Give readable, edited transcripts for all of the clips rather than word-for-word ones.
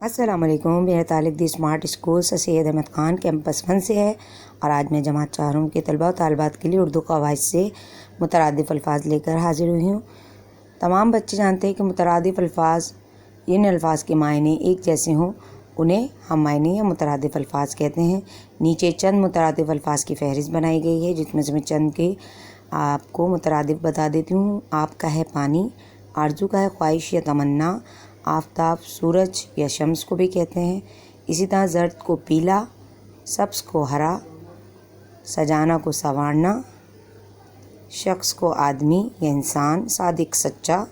السلام علیکم. میرا تعلق دی اسمارٹ اسکول سید احمد خان کیمپس 1 سے ہے اور آج میں جماعت 4 کے طلباء و طالبات کے لیے اردو قواعد سے مترادف الفاظ لے کر حاضر ہوئی ہوں. تمام بچے جانتے ہیں کہ مترادف الفاظ ان الفاظ کے معنی ایک جیسے ہوں انہیں ہم معنی یا مترادف الفاظ کہتے ہیں. نیچے چند مترادف الفاظ کی فہرست بنائی گئی ہے جس میں سے میں چند کے آپ کو مترادف بتا دیتی ہوں. آپ کا ہے پانی، آرزو کا ہے خواہش یا تمنا، آفتاب سورج یا شمس کو بھی کہتے ہیں. اسی طرح زرد کو پیلا، سبز کو ہرا، سجانا کو سنوارنا، شخص کو آدمی یا انسان، صادق سچا،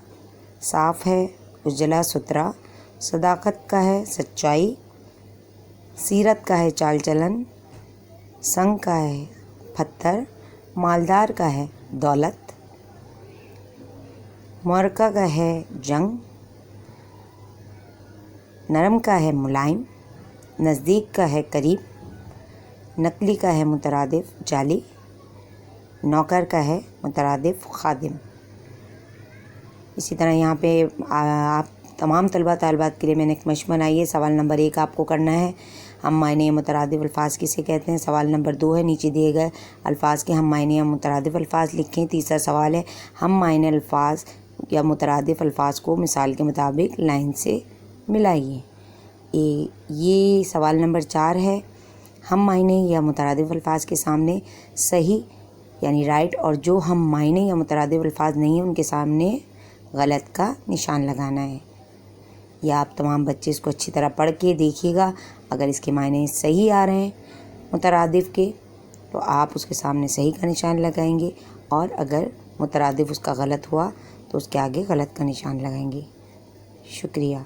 صاف ہے اجلا ستھرا، صداقت کا ہے سچائی، سیرت کا ہے چال چلن، سنگ کا ہے پتھر، مالدار کا ہے دولت، معرکہ کا ہے جنگ، نرم کا ہے ملائم، نزدیک کا ہے قریب، نقلی کا ہے مترادف جعلی، نوکر کا ہے مترادف خادم. اسی طرح یہاں پہ آپ تمام طلبہ طالبات کے لیے میں نے ایک مشق بنائی ہے. سوال نمبر 1 آپ کو کرنا ہے ہم معنی مترادف الفاظ کسے کہتے ہیں. سوال نمبر 2 ہے نیچے دیے گئے الفاظ کے ہم معنی یا مترادف الفاظ لکھیں. تیسرا سوال ہے ہم معنی الفاظ یا مترادف الفاظ کو مثال کے مطابق لائن سے ملائیے. یہ سوال نمبر 4 ہے ہم معنی یا مترادف الفاظ کے سامنے صحیح یعنی رائٹ اور جو ہم معنی یا مترادف الفاظ نہیں ہیں ان کے سامنے غلط کا نشان لگانا ہے. یا آپ تمام بچے اس کو اچھی طرح پڑھ کے دیکھیے گا. اگر اس کے معنی صحیح آ رہے ہیں مترادف کے تو آپ اس کے سامنے صحیح کا نشان لگائیں گے اور اگر مترادف اس کا غلط ہوا تو اس کے آگے غلط کا نشان لگائیں گے. شکریہ.